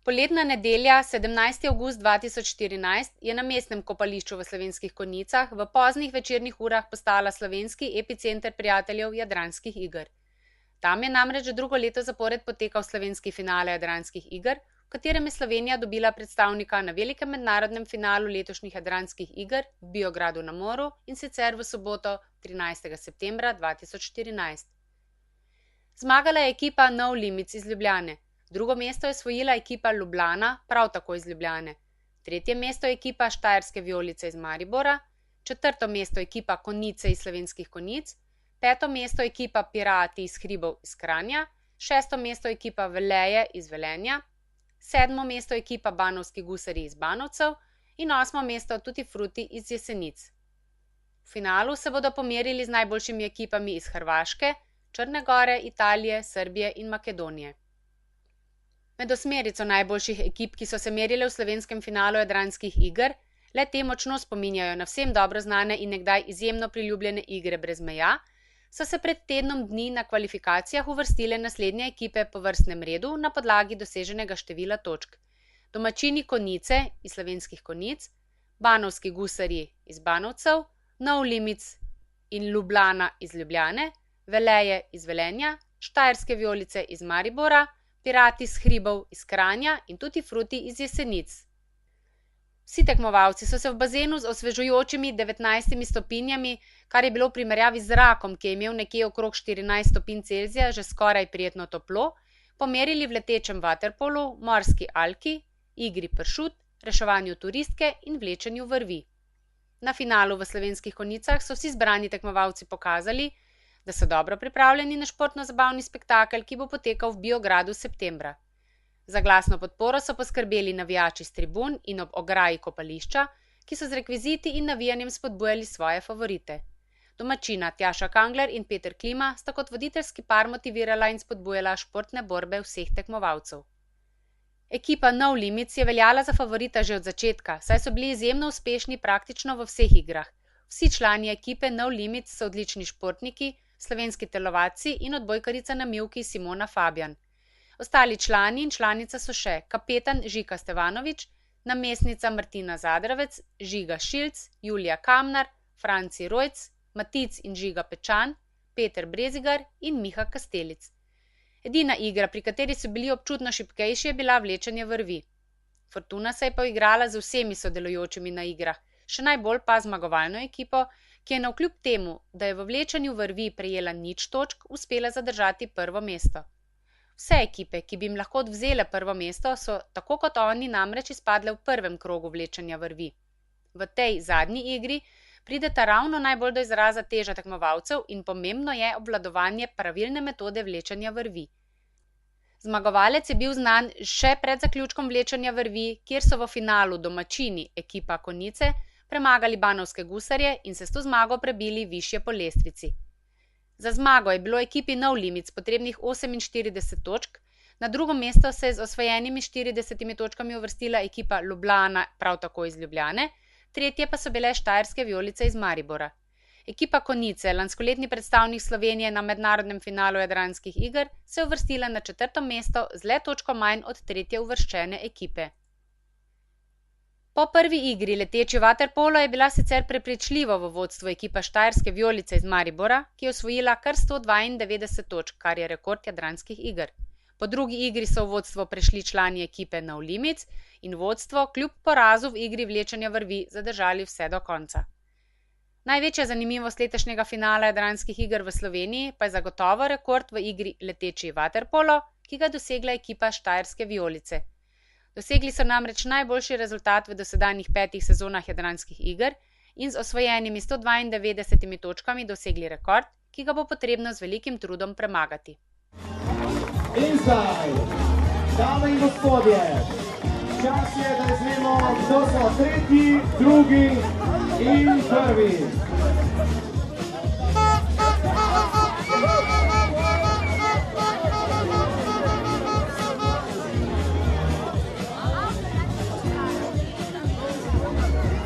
Poletna nedelja, 17. avgust 2014, je na mestnem kopališču v Slovenskih Konjicah v poznih večernih urah postala slovenski epicenter prijateljev jadranskih iger. Tam je namreč drugo leto zapored potekal slovenski finale jadranskih iger, v katerem je Slovenija dobila predstavnika na velikem mednarodnem finalu letošnjih jadranskih iger v Biogradu na Moru, in sicer v soboto 13. septembra 2014. Zmagala je ekipa No Limits iz Ljubljane. Drugo mesto je osvojila ekipa Ljubljana, prav tako iz Ljubljane. Tretje mesto je ekipa Štajerske vijolice iz Maribora, četrto mesto ekipa Konjice iz Slovenskih Konjic, peto mesto ekipa Pirati iz Hribov iz Kranja, šesto mesto ekipa Veleje iz Velenja, sedmo mesto ekipa Banovski gusarji iz Banovcev in osmo mesto Tutti Frutti iz Jesenic. V finalu se bodo pomerili z najboljšimi ekipami iz Hrvaške, Črne Gore, Italije, Srbije in Makedonije. Med osmerico najboljših ekip, ki so se merile v slovenskem finalu jadranskih iger, le te močno spominjajo na vsem dobro znane in nekdaj izjemno priljubljene igre brez meja, so se pred tednom dni na kvalifikacijah uvrstile naslednje ekipe po vrstnem redu na podlagi doseženega števila točk. Domačini Konjice iz Slovenskih Konjic, Banovski gusarji iz Banovcev, No Limits in Ljubljana iz Ljubljane, Veleje iz Velenja, Štajerske vijolice iz Maribora, Pirati iz Hribov iz Kranja in Tutti Frutti iz Jesenic. Vsi tekmovalci so se v bazenu z osvežujočimi 19 stopinjami, kar je bilo v primerjavi z zrakom, ki je imel nekje okrog 14 stopinj Celzija, že skoraj prijetno toplo, pomerili v letečem vaterpolu, morski alki, igri pršut, reševanju turistke in vlečenju vrvi. Na finalu v Slovenskih Konjicah so vsi zbrani tekmovalci pokazali, da so dobro pripravljeni na športno-zabavni spektakel, ki bo potekal v Biogradu septembra. Za glasno podporo so poskrbeli navijači s tribun in ob ograji kopališča, ki so z rekviziti in navijanjem spodbujali svoje favorite. Domačina Tjaša Kangler in Peter Klima sta kot voditeljski par motivirala in spodbujala športne borbe vseh tekmovalcev. Ekipa No Limits je veljala za favorita že od začetka, saj so bili izjemno uspešni praktično v vseh igrah. Vsi člani ekipe No Limits so odlični športniki, slovenski telovadci in odbojkarica na mivki Simona Fabjan. Ostali člani in članica so še kapetan Žika Stevanovič, namestnica Martina Zadravec, Žiga Šilc, Julija Kamnar, Franci Rojc, Matic in Žiga Pečan, Peter Brezigar in Miha Kastelic. Edina igra, pri kateri so bili občutno šibkejši, je bila vlečenje vrvi. Fortuna se je pa igrala z vsemi sodelujočimi na igrah, še najbolj pa zmagovalno ekipo, ki je navkljub temu, da je v vlečenju vrvi prejela 0 točk, uspela zadržati prvo mesto. Vse ekipe, ki bi jim lahko odvzele prvo mesto, so tako kot oni namreč izpadle v prvem krogu vlečenja vrvi. V tej zadnji igri prideta ravno najbolj do izraza teža tekmovalcev in pomembno je obvladovanje pravilne metode vlečenja vrvi. Zmagovalec je bil znan še pred zaključkom vlečenja vrvi, kjer so v finalu domačini ekipa Konjice premagali Banovske gusarje in se s to zmago prebili višje po lestvici. Za zmago je bilo ekipi No Limits potrebnih 48 točk, na drugo mesto se je z osvojenimi 40 točkami uvrstila ekipa Ljubljana, prav tako iz Ljubljane, tretje pa so bile Štajerske vijolice iz Maribora. Ekipa Konjice, lanskoletni predstavnik Slovenije na mednarodnem finalu jadranskih iger, se je uvrstila na 4. mesto z le točko manj od tretje uvrščene ekipe. Po prvi igri leteči vaterpolo je bila sicer prepričljivo v vodstvu ekipa Štajerske vijolice iz Maribora, ki je osvojila kar 192 točk, kar je rekord jadranskih iger. Po drugi igri so v vodstvo prešli člani ekipe No Limits in vodstvo kljub porazu v igri vlečenja vrvi zadržali vse do konca. Največja zanimivost letošnjega finala jadranskih iger v Sloveniji pa je zagotovo rekord v igri leteči vaterpolo, ki ga je dosegla ekipa Štajerske vijolice. Dosegli so namreč najboljši rezultat v dosedanjih 5 sezonah jadranskih iger in z osvojenimi 192 točkami dosegli rekord, ki ga bo potrebno z velikim trudom premagati. In zdaj, dame in gospodje, čas je, da izvemo, kdo so tretji, drugi in prvi.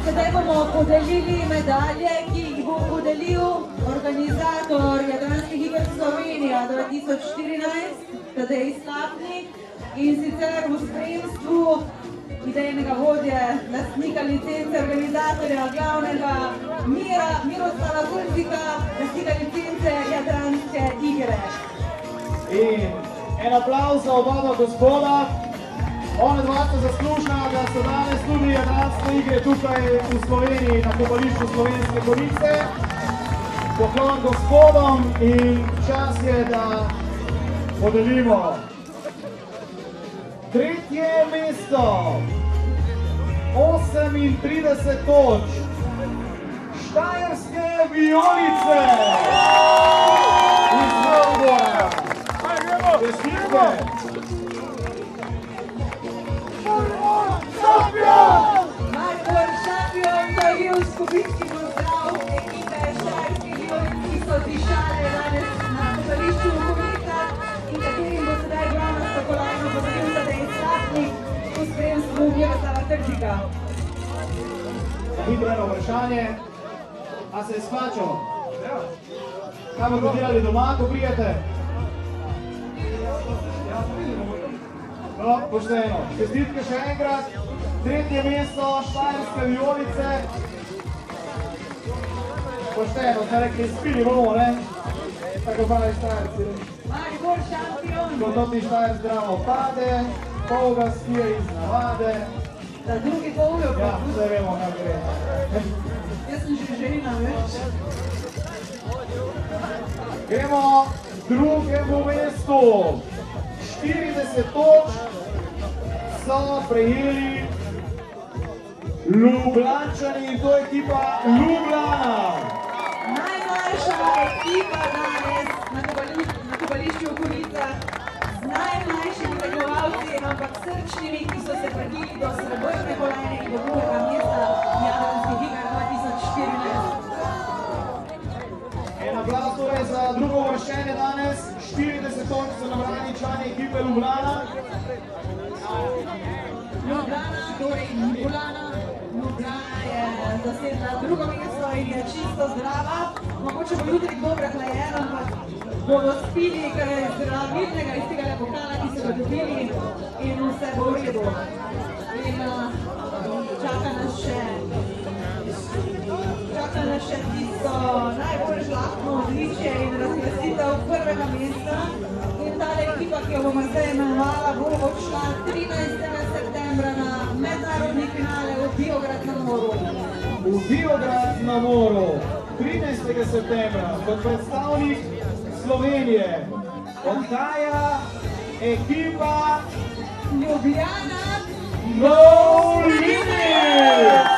Sedaj bomo podelili medalje, ki jih bo podelil organizator Jadranskih iger Slovenija 2014, Tadej Slapnik. in sicer v spremstvu idejnega vodje, lastnika licence, organizatorja, glavnega Miroslava Kurzika, lastnika licence Jadranske igre. In en aplavz za oba gospoda. Ona dva sta zaslužna, da so danes tudi Jadranske igre tukaj v Sloveniji na kopališču Slovenske Konjice. Poklon gospodom in čas je, da podelimo tretje mesto, 38 točk, Štajerske vijolice iz Maribora. Čestitke. Maribor šampion, to je bil skupinski pozdrav ekipe Štajerskih vijolic, ki so dišale danes na kopališču v Konjicah in katerim bo sedaj bronasto kolajno podelil Tadej Slapnik v spremstvu Miroslava Kurzika. Hitro eno vprašanje, a se je splačal? Kaj boste delali doma, ko prijete? No, pošteno. Čestitke še enkrat. Tretje mesto, Štajerske vijolice. Pošteno, ste rekli, spili bomo, ne? Tako pravi Štajerci. Maribor šampion. Ko to ti Štajer zdravo pade, polga spije iz navade. Da drugi poljo pa. Ja, vse vemo, kaj gre. Jaz sem že želina, veš. Gremo drugemu mestu. 40 točk so prejeli Ljubljančani in to je ekipa Ljubljana. Najmlajša ekipa danes na kopališču v Konjicah z najmlajšimi tekmovalci, ampak srčnimi, ki so se prebili do srebrne kolajne in do drugega mesta Jadranskih iger 2014. En aplavz torej za drugo uvrščenje danes. 40 točk so nabrani člani ekipe Ljubljana. Ljubljana je zasedla drugo mesto in je čisto zdrava. Mogoče bo jutri kdo prehlajen, ampak bodo spili kaj zdravilnega iz tega pokala, ki so ga dobili in vse bo v redu. In čaka nas še tisto najbolj žlahtno odličje in razglasitev prvega mesta. In tale ekipa, ki jo bomo zdaj imenovala, bo odšla 13. septembra na mednarodni finale v Biograd na Moru. V Biograd na Moru 13. septembra kot predstavnik Slovenije odhaja ekipa Ljubljana No Limits!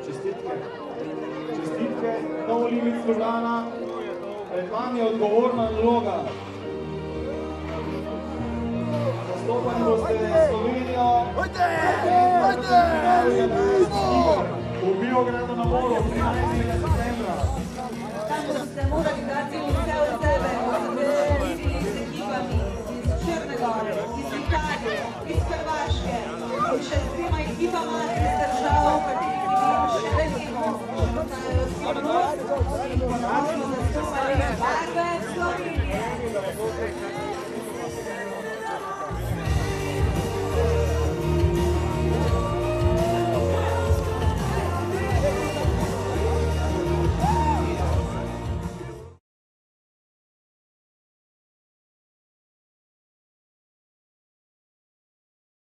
Čestitke, No Limits Ljubljana, pred vami je odgovorna naloga. Zastopani boste Slovenijo v Biogradu na Moru 13. septembra. Tam boste morali dati